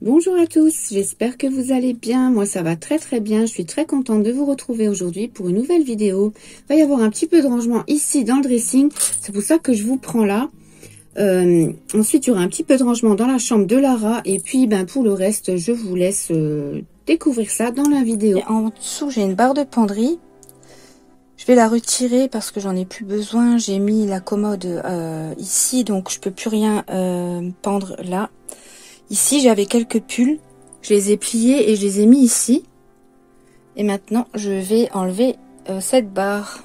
Bonjour à tous, j'espère que vous allez bien. Moi ça va très très bien, je suis très contente de vous retrouver aujourd'hui pour une nouvelle vidéo. Il va y avoir un petit peu de rangement ici dans le dressing, c'est pour ça que je vous prends là. Ensuite il y aura un petit peu de rangement dans la chambre de Lara et puis pour le reste je vous laisse découvrir ça dans la vidéo. Et en dessous j'ai une barre de penderie. Je vais la retirer parce que j'en ai plus besoin. J'ai mis la commode ici, donc je peux plus rien pendre là. Ici, j'avais quelques pulls. Je les ai pliés et je les ai mis ici. Et maintenant, je vais enlever cette barre.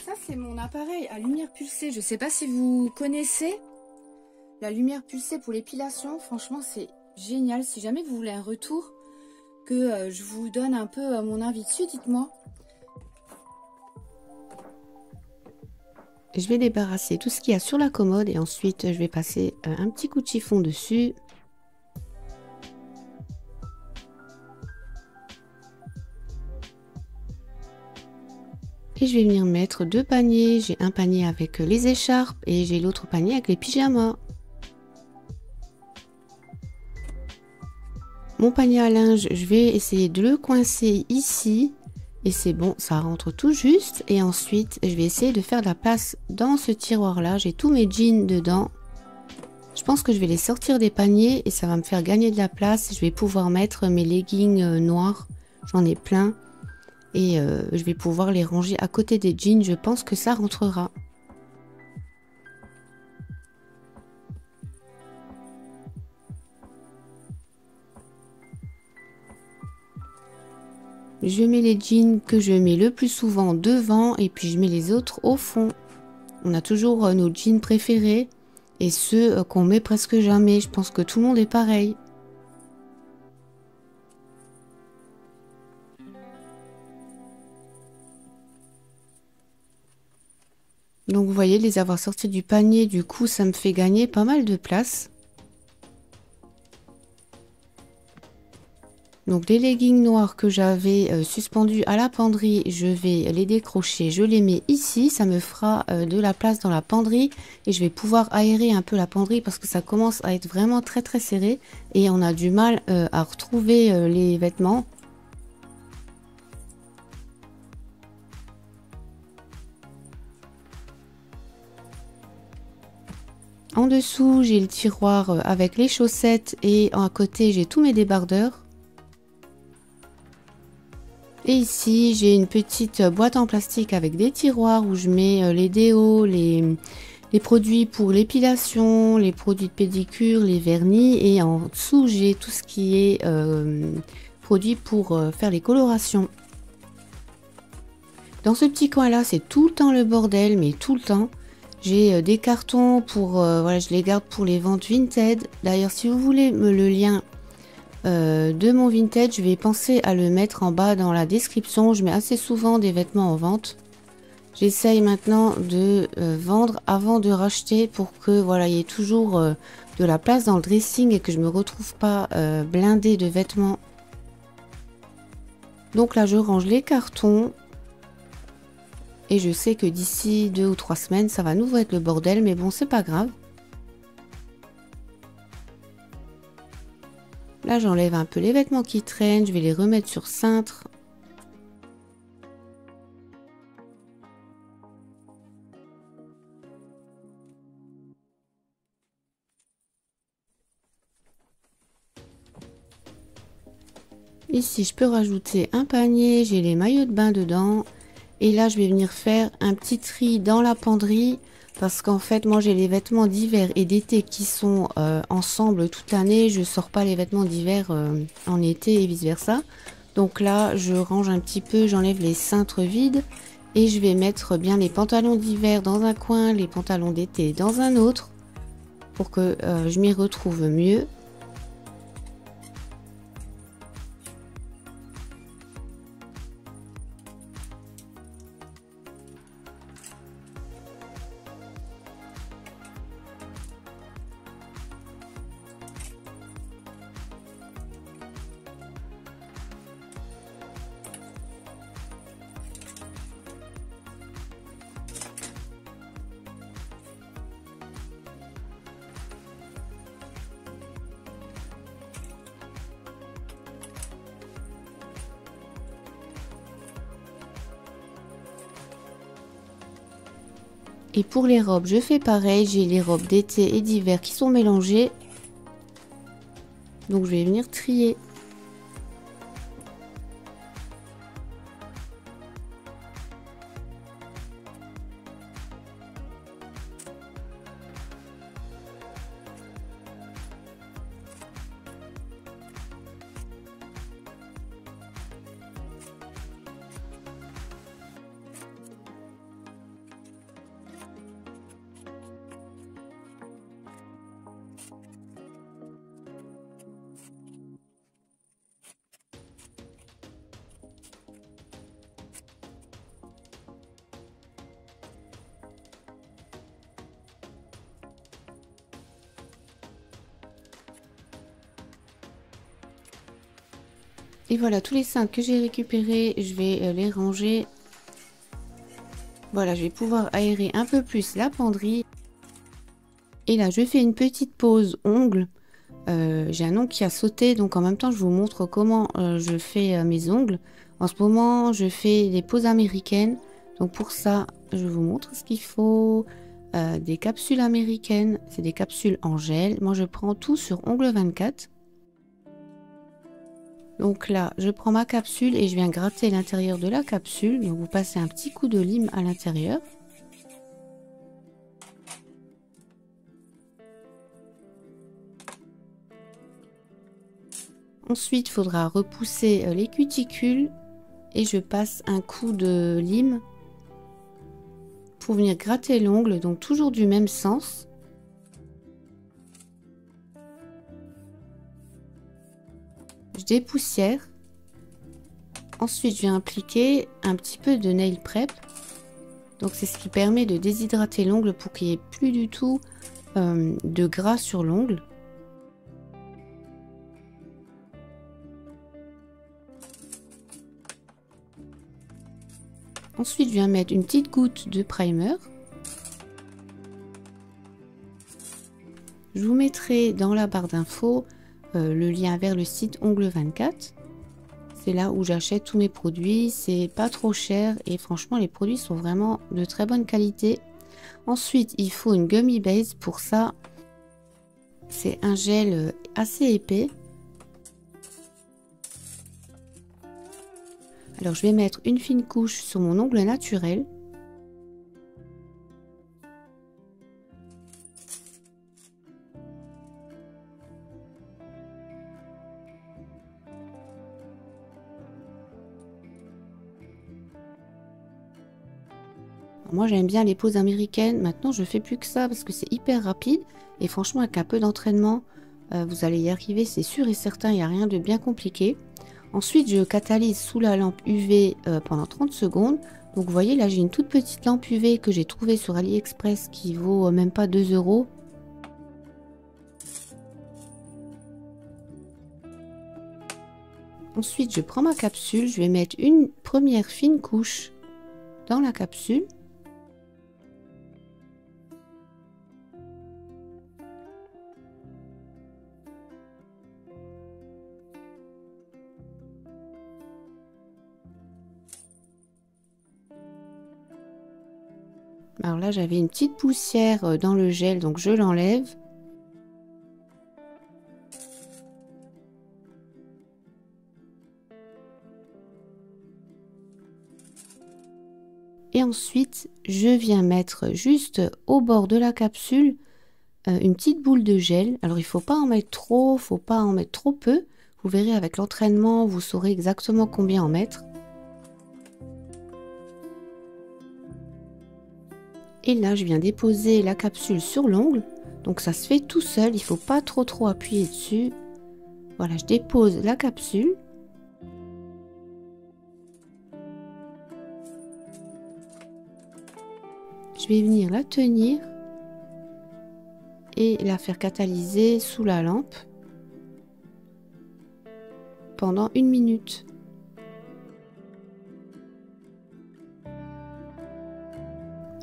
Ça c'est mon appareil à lumière pulsée, je sais pas si vous connaissez la lumière pulsée pour l'épilation, franchement c'est génial. Si jamais vous voulez un retour, que je vous donne un peu mon avis dessus, dites-moi. Je vais débarrasser tout ce qu'il y a sur la commode et ensuite je vais passer un petit coup de chiffon dessus. Et je vais venir mettre deux paniers. J'ai un panier avec les écharpes et j'ai l'autre panier avec les pyjamas. Mon panier à linge, je vais essayer de le coincer ici. Et c'est bon, ça rentre tout juste. Et ensuite, je vais essayer de faire de la place dans ce tiroir-là. J'ai tous mes jeans dedans. Je pense que je vais les sortir des paniers et ça va me faire gagner de la place. Je vais pouvoir mettre mes leggings noirs. J'en ai plein. Et je vais pouvoir les ranger à côté des jeans. Je pense que ça rentrera. Je mets les jeans que je mets le plus souvent devant et puis je mets les autres au fond. On a toujours nos jeans préférés et ceux qu'on met presque jamais. Je pense que tout le monde est pareil. Donc vous voyez, les avoir sortis du panier, du coup ça me fait gagner pas mal de place. Donc les leggings noirs que j'avais suspendus à la penderie, je vais les décrocher, je les mets ici, ça me fera de la place dans la penderie et je vais pouvoir aérer un peu la penderie parce que ça commence à être vraiment très très serré et on a du mal à retrouver les vêtements. En dessous, j'ai le tiroir avec les chaussettes et à côté, j'ai tous mes débardeurs. Et ici, j'ai une petite boîte en plastique avec des tiroirs où je mets les déos, les produits pour l'épilation, les produits de pédicure, les vernis. Et en dessous, j'ai tout ce qui est produit pour faire les colorations. Dans ce petit coin-là, c'est tout le temps le bordel, mais tout le temps. J'ai des cartons pour, voilà, je les garde pour les ventes Vinted. D'ailleurs, si vous voulez le lien de mon Vinted, je vais penser à le mettre en bas dans la description. Je mets assez souvent des vêtements en vente. J'essaye maintenant de vendre avant de racheter pour que voilà, il y ait toujours de la place dans le dressing et que je me retrouve pas blindée de vêtements. Donc là, je range les cartons. Et je sais que d'ici 2 ou 3 semaines, ça va nouveau être le bordel, mais bon, c'est pas grave. Là, j'enlève un peu les vêtements qui traînent, je vais les remettre sur cintre. Ici, je peux rajouter un panier, j'ai les maillots de bain dedans. Et là, je vais venir faire un petit tri dans la penderie parce qu'en fait, moi, j'ai les vêtements d'hiver et d'été qui sont ensemble toute l'année. Je sors pas les vêtements d'hiver en été et vice versa. Donc là, je range un petit peu, j'enlève les cintres vides et je vais mettre bien les pantalons d'hiver dans un coin, les pantalons d'été dans un autre. pour que je m'y retrouve mieux. Et pour les robes, je fais pareil. J'ai les robes d'été et d'hiver qui sont mélangées. Donc je vais venir trier. Et voilà, tous les cintres que j'ai récupérés, je vais les ranger. Voilà, je vais pouvoir aérer un peu plus la penderie. Et là, je fais une petite pause ongles. J'ai un ongle qui a sauté, donc en même temps, je vous montre comment je fais mes ongles. En ce moment, je fais des poses américaines. Donc pour ça, je vous montre ce qu'il faut. Des capsules américaines, c'est des capsules en gel. Moi, je prends tout sur ongle 24. Donc là, je prends ma capsule et je viens gratter l'intérieur de la capsule. Donc vous passez un petit coup de lime à l'intérieur. Ensuite, il faudra repousser les cuticules et je passe un coup de lime pour venir gratter l'ongle, donc toujours du même sens. Je dépoussière. Ensuite, je viens appliquer un petit peu de nail prep. Donc c'est ce qui permet de déshydrater l'ongle pour qu'il n'y ait plus du tout de gras sur l'ongle. Ensuite, je viens mettre une petite goutte de primer. Je vous mettrai dans la barre d'infos le lien vers le site ongle 24. C'est là où j'achète tous mes produits. C'est pas trop cher et franchement, les produits sont vraiment de très bonne qualité. Ensuite, il faut une gummy base. Pour ça, c'est un gel assez épais. Alors, je vais mettre une fine couche sur mon ongle naturel. Moi j'aime bien les poses américaines. Maintenant je fais plus que ça parce que c'est hyper rapide. Et franchement avec un peu d'entraînement, vous allez y arriver, c'est sûr et certain. Il n'y a rien de bien compliqué. Ensuite je catalyse sous la lampe UV pendant 30 secondes. Donc vous voyez là j'ai une toute petite lampe UV que j'ai trouvée sur AliExpress qui vaut même pas 2 €. Ensuite je prends ma capsule, je vais mettre une première fine couche dans la capsule. Alors là, j'avais une petite poussière dans le gel, donc je l'enlève. Et ensuite, je viens mettre juste au bord de la capsule une petite boule de gel. Alors, il ne faut pas en mettre trop, il ne faut pas en mettre trop peu. Vous verrez avec l'entraînement, vous saurez exactement combien en mettre. Et là, je viens déposer la capsule sur l'ongle. Donc ça se fait tout seul, il faut pas trop appuyer dessus. Voilà, je dépose la capsule. Je vais venir la tenir et la faire catalyser sous la lampe pendant 1 minute.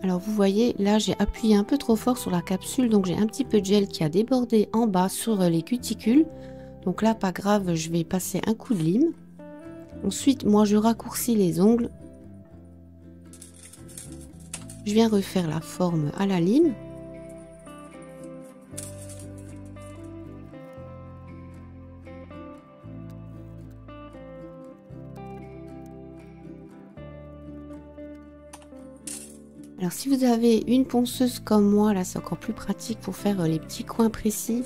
Alors vous voyez, là j'ai appuyé un peu trop fort sur la capsule, donc j'ai un petit peu de gel qui a débordé en bas sur les cuticules. Donc là, pas grave, je vais passer un coup de lime. Ensuite, moi je raccourcis les ongles. Je viens refaire la forme à la lime. Alors si vous avez une ponceuse comme moi, là c'est encore plus pratique pour faire les petits coins précis.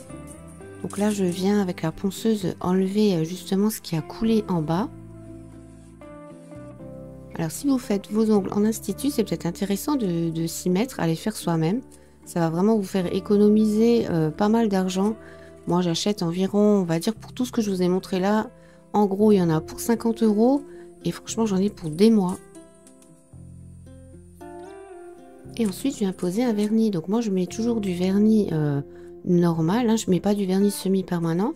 Donc là je viens avec la ponceuse enlever justement ce qui a coulé en bas. Alors si vous faites vos ongles en institut, c'est peut-être intéressant de s'y mettre, à les faire soi-même. Ça va vraiment vous faire économiser pas mal d'argent. Moi j'achète environ, on va dire pour tout ce que je vous ai montré là, en gros il y en a pour 50 € et franchement j'en ai pour des mois. Et ensuite, je viens poser un vernis. Donc moi, je mets toujours du vernis normal. Hein. Je mets pas du vernis semi-permanent.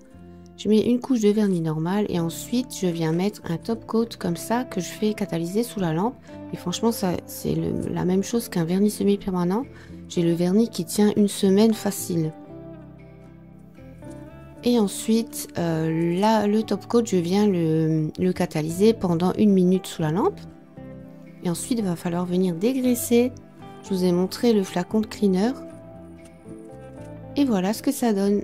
Je mets une couche de vernis normal. Et ensuite, je viens mettre un top coat comme ça que je fais catalyser sous la lampe. Et franchement, ça c'est la même chose qu'un vernis semi-permanent. J'ai le vernis qui tient 1 semaine facile. Et ensuite, là, le top coat, je viens le catalyser pendant 1 minute sous la lampe. Et ensuite, il va falloir venir dégraisser. Je vous ai montré le flacon de cleaner. Et voilà ce que ça donne.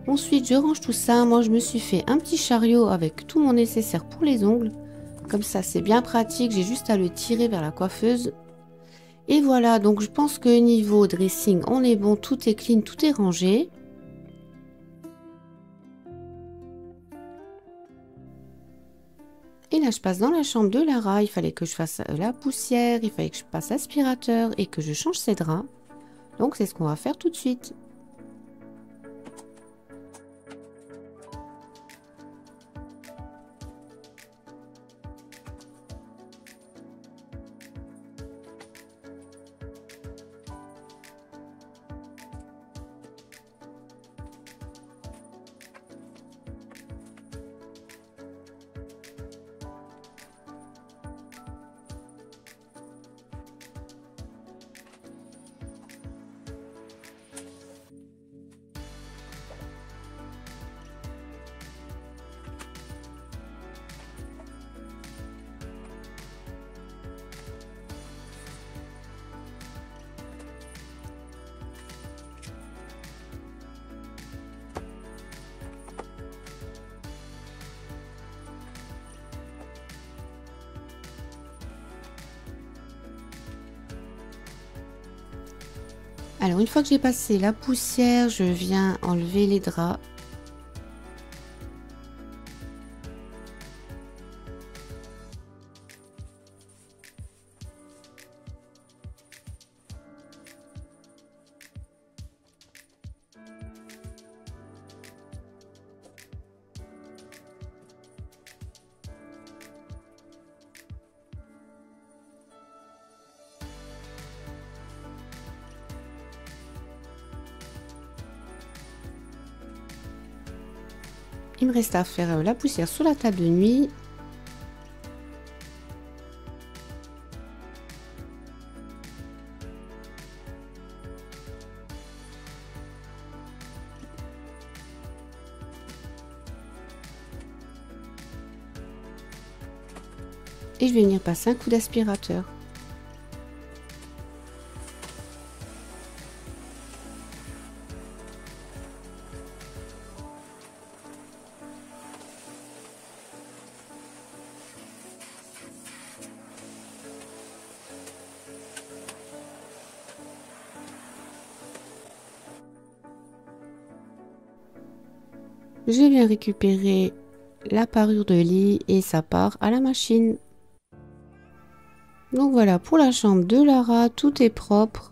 Ensuite, je range tout ça. Moi, je me suis fait un petit chariot avec tout mon nécessaire pour les ongles. Comme ça, c'est bien pratique. J'ai juste à le tirer vers la coiffeuse. Et voilà, donc je pense que niveau dressing, on est bon. Tout est clean, tout est rangé. Et là, je passe dans la chambre de Lara. Il fallait que je fasse la poussière, il fallait que je passe l'aspirateur et que je change ses draps. Donc, c'est ce qu'on va faire tout de suite. Alors, une fois que j'ai passé la poussière, je viens enlever les draps. Il me reste à faire la poussière sous la table de nuit. Et je vais venir passer un coup d'aspirateur. Je viens récupérer la parure de lit et ça part à la machine. Donc voilà, pour la chambre de Lara, tout est propre.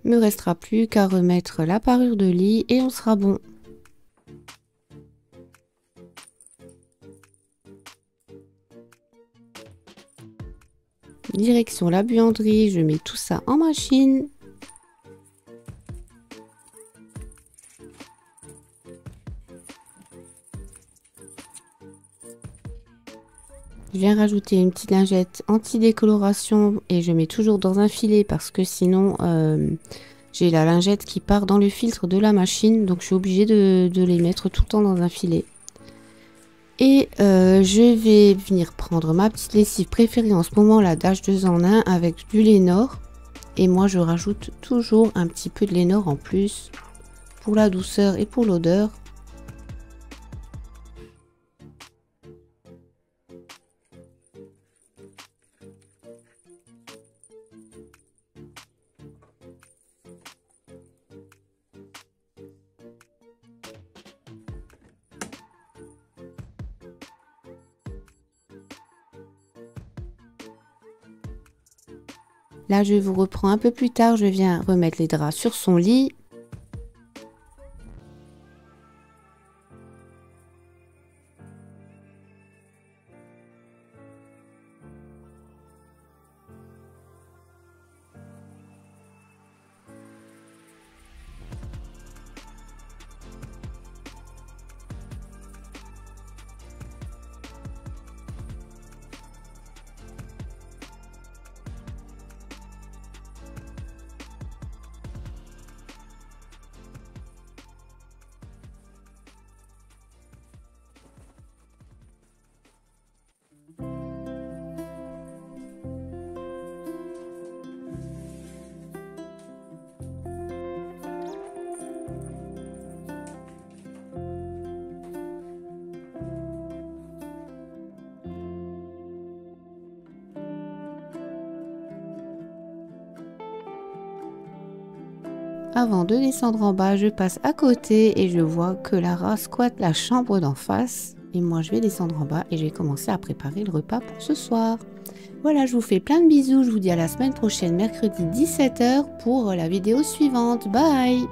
Il me restera plus qu'à remettre la parure de lit et on sera bon. Direction la buanderie, je mets tout ça en machine. Je viens rajouter une petite lingette anti-décoloration et je mets toujours dans un filet parce que sinon j'ai la lingette qui part dans le filtre de la machine, donc je suis obligée de les mettre tout le temps dans un filet. Et je vais venir prendre ma petite lessive préférée en ce moment, la Dash 2 en 1 avec du Lénore. Et moi je rajoute toujours un petit peu de Lénore en plus pour la douceur et pour l'odeur. Là, je vous reprends un peu plus tard, je viens remettre les draps sur son lit. Avant de descendre en bas, je passe à côté et je vois que Lara squatte la chambre d'en face. Et moi, je vais descendre en bas et je vais commencer à préparer le repas pour ce soir. Voilà, je vous fais plein de bisous. Je vous dis à la semaine prochaine, mercredi 17 h pour la vidéo suivante. Bye!